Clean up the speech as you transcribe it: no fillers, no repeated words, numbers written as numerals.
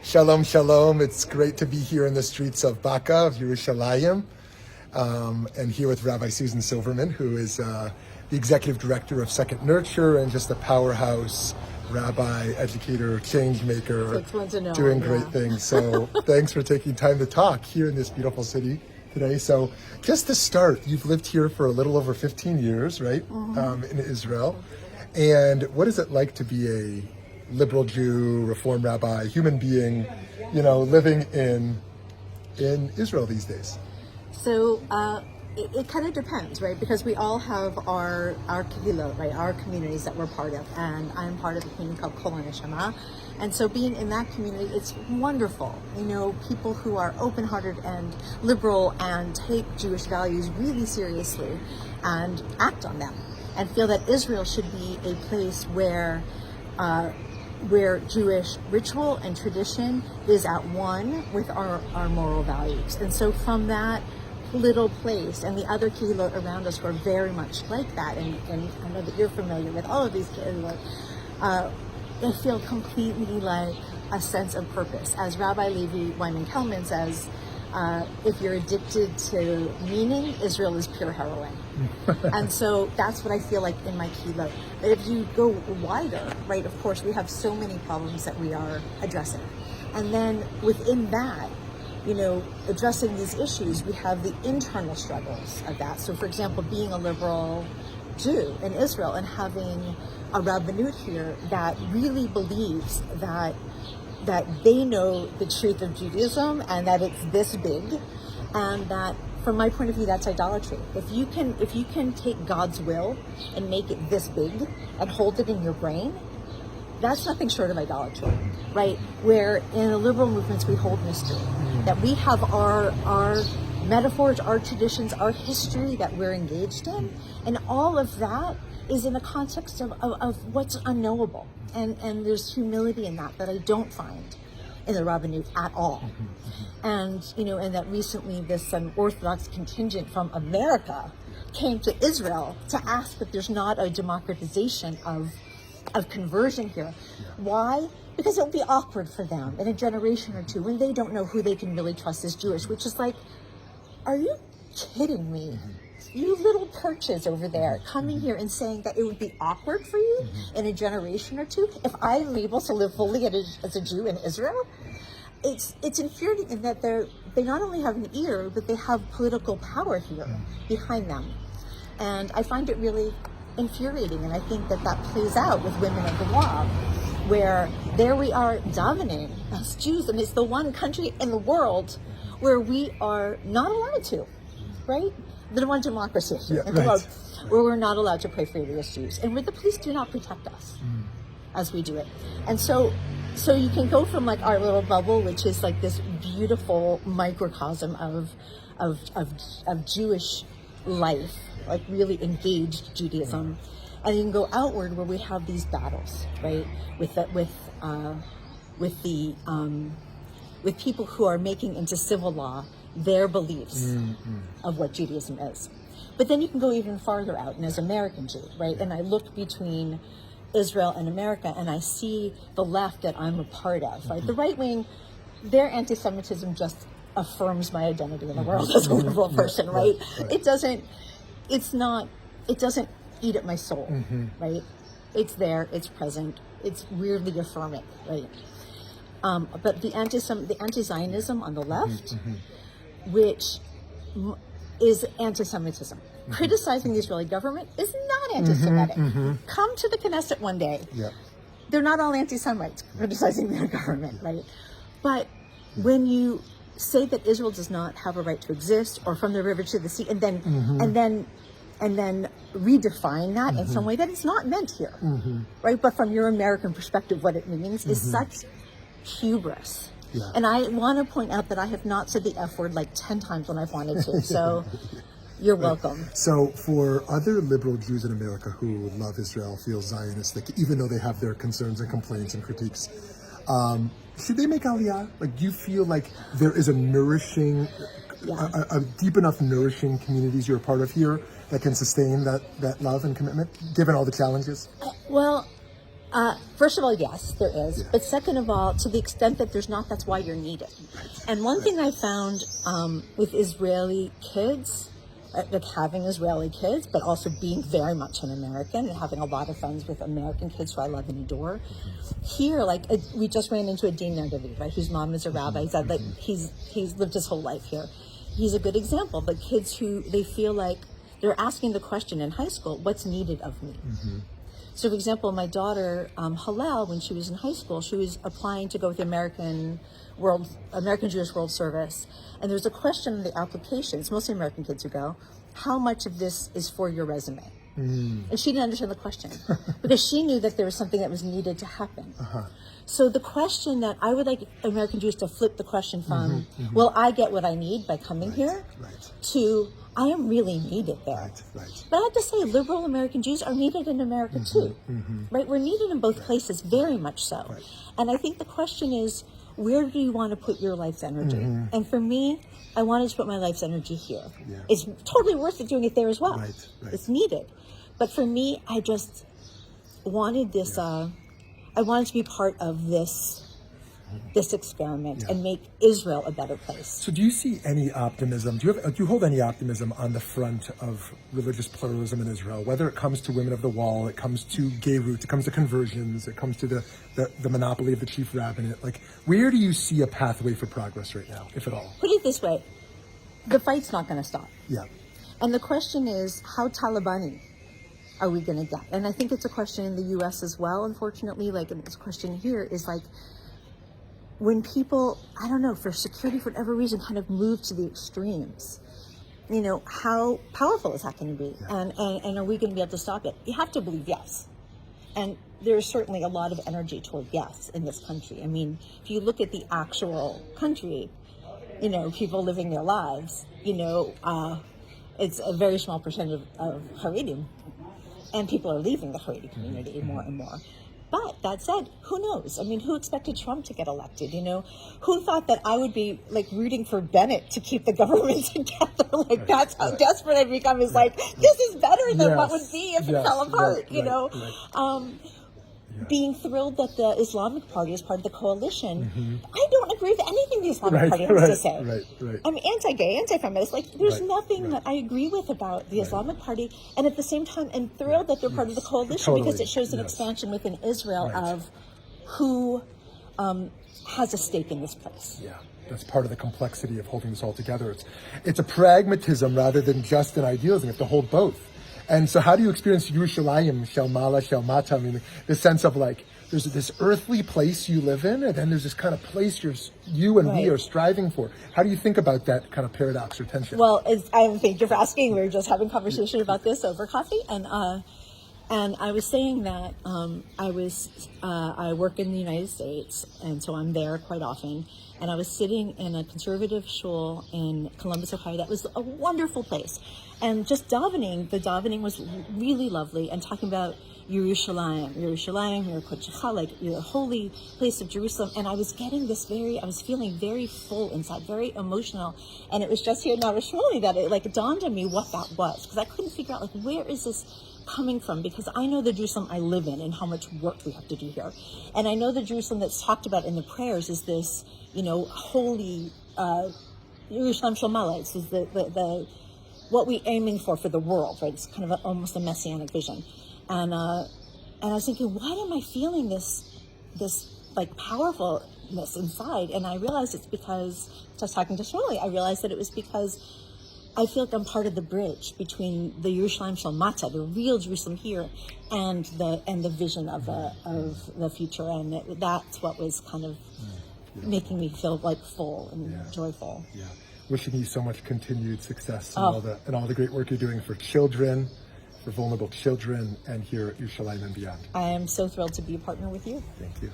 Shalom, shalom. It's great to be here in the streets of Baka, of Yerushalayim, and here with Rabbi Susan Silverman, who is the executive director of Second Nurture and just a powerhouse rabbi, educator, change maker, doing great things. So thanks for taking time to talk here in this beautiful city today. So just to start, you've lived here for a little over 15 years, right, in Israel. And what is it like to be a liberal Jew, Reform rabbi, human being, living in Israel these days? So it kind of depends, right? Because we all have our kehilot, right? Our communities that we're part of, and I'm part of a community called Kol HaNeshama. And so being in that community, it's wonderful. People who are open-hearted and liberal and take Jewish values really seriously and act on them, and feel that Israel should be a place where Jewish ritual and tradition is at one with our moral values. And so from that little place, and the other kehilot around us were very much like that, and I know that you're familiar with all of these kehilot, they feel completely like a sense of purpose. As Rabbi Levi Wyman-Kelman says, if you're addicted to meaning, Israel is pure heroin. And so that's what I feel like in my kehilot. But if you go wider, right, of course, we have so many problems that we are addressing. And then within that, addressing these issues, we have the internal struggles of that. So for example, being a liberal Jew in Israel and having a rabbinut here that really believes that they know the truth of Judaism and that it's this big, and that from my point of view, that's idolatry. If you can take God's will and make it this big and hold it in your brain, that's nothing short of idolatry, right? Where in the liberal movements we hold mystery, that we have our metaphors, our traditions, our history that we're engaged in, and all of that is in the context of what's unknowable, and there's humility in that I don't find in the rabbinut at all. And and that recently this Orthodox contingent from America came to Israel to ask that there's not a democratization of conversion here. Why? Because it will be awkward for them in a generation or two when they don't know who they can really trust as Jewish, which is like, are you kidding me? You little perches over there coming here and saying that it would be awkward for you in a generation or two if I'm able to live fully as a Jew in Israel? It's infuriating in that they not only have an ear, but they have political power here behind them. And I find it really infuriating, and I think that plays out with women of the law, where there we are davening as Jews, and it's the one country in the world where we are not allowed to, right? The one democracy in the world where we're not allowed to pray freely as Jews, and where the police do not protect us as we do it. And so you can go from like our little bubble, which is like this beautiful microcosm of Jewish life, like really engaged Judaism, and you can go outward where we have these battles, right, with people who are making into civil law their beliefs of what Judaism is. But then you can go even farther out, and as American Jew, right, and I look between Israel and America, and I see the left that I'm a part of, right? The right wing, their anti-Semitism just affirms my identity in the world as a liberal person, right? It doesn't eat at my soul, right? It's there, it's present, it's weirdly affirming, right? But the anti-Zionism on the left, which is anti-Semitism. Criticizing the Israeli government is not anti-Semitic. Come to the Knesset one day. They're not all anti-Semites criticizing their government, right? But when you say that Israel does not have a right to exist, or from the river to the sea, and then redefine that in some way that it's not meant here, right? But from your American perspective, what it means is such hubris. And I want to point out that I have not said the F word like 10 times when I've wanted to, so you're welcome. So for other liberal Jews in America who love Israel, feel Zionistic, even though they have their concerns and complaints and critiques, should they make Aliyah? Like, do you feel like there is a nourishing, a deep enough nourishing communities you're a part of here that can sustain that love and commitment, given all the challenges? Well, First of all, yes, there is. Yeah. But second of all, to the extent that there's not, that's why you're needed. Right. And one thing I found with Israeli kids, like having Israeli kids, but also being very much an American and having a lot of friends with American kids who I love and adore. Here, like we just ran into a Dean David, right, whose mom is a rabbi. He said that he's lived his whole life here. He's a good example. But kids who they feel like they're asking the question in high school, what's needed of me? So, for example, my daughter, Hillel, when she was in high school, she was applying to go with the American Jewish World Service. And there's a question in the applications, mostly American kids who go, how much of this is for your resume? And she didn't understand the question because she knew that there was something that was needed to happen. So the question that I would like American Jews to flip the question from, will I get what I need by coming here, to I am really needed there. But I have to say, liberal American Jews are needed in America too, right? We're needed in both places, very much so. And I think the question is, where do you want to put your life's energy? And for me, I wanted to put my life's energy here. It's totally worth it doing it there as well. It's needed. But for me, I just wanted this, I wanted to be part of this experiment and make Israel a better place. So do you see any optimism? Do you hold any optimism on the front of religious pluralism in Israel, whether it comes to women of the wall, it comes to gay roots, it comes to conversions, it comes to the monopoly of the chief rabbinate? Like, where do you see a pathway for progress right now, if at all? Put it this way, the fight's not going to stop. Yeah. And the question is, how Taliban are we going to get? And I think it's a question in the U.S. as well, unfortunately. Like, this question here is like, when people, I don't know, for security, for whatever reason, kind of move to the extremes, you know, how powerful is that going to be? And are we going to be able to stop it? You have to believe yes. And there's certainly a lot of energy toward yes in this country. I mean, if you look at the actual country, you know, people living their lives, you know, it's a very small percentage of Haredim. And people are leaving the Haredi community more and more. But that said, who knows? I mean, who expected Trump to get elected? You know, who thought that I would be like rooting for Bennett to keep the government together? Like that's how desperate I've become. Is like this is better than what would be if it fell apart. You know, being thrilled that the Islamic Party is part of the coalition. I don't agree with anything the Islamic Party has to say. I'm anti-gay, anti-feminist. Like, there's nothing that I agree with about the Islamic Party. And at the same time, I'm thrilled that they're part of the coalition because it shows an expansion within Israel of who has a stake in this place. Yeah. That's part of the complexity of holding this all together. It's a pragmatism rather than just an idealism. You have to hold both. And so how do you experience Yerushalayim, Shel Mala, Shel Mata? I mean, the sense of like, there's this earthly place you live in, and then there's this kind of place you and we are striving for. How do you think about that kind of paradox or tension? Well, thank you for asking. We were just having a conversation about this over coffee, and I was saying that I work in the United States, and so I'm there quite often. And I was sitting in a conservative shul in Columbus, Ohio. That was a wonderful place. And just davening, the davening was really lovely, and talking about Yerushalayim, Yerushalayim, like the holy place of Jerusalem. And I was getting I was feeling very full inside, very emotional. And it was just here now with Shmuly that it like dawned on me what that was, because I couldn't figure out like, where is this coming from? Because I know the Jerusalem I live in and how much work we have to do here. And I know the Jerusalem that's talked about in the prayers is this, you know, holy Yerushalayim Shalmala. It's the what we're aiming for the world, right? It's kind of almost a messianic vision. And I was thinking, why am I feeling this like powerfulness inside? And I realized it's because, I was talking to Shmuly, I realized that it was because I feel like I'm part of the bridge between the Yerushalayim Shel Mata, the real Jerusalem here, and the vision of the future. And that's what was kind of making me feel like full and joyful. Yeah. Wishing you so much continued success and all the great work you're doing for children, for vulnerable children, and here at Yerushalayim and beyond. I am so thrilled to be a partner with you. Thank you.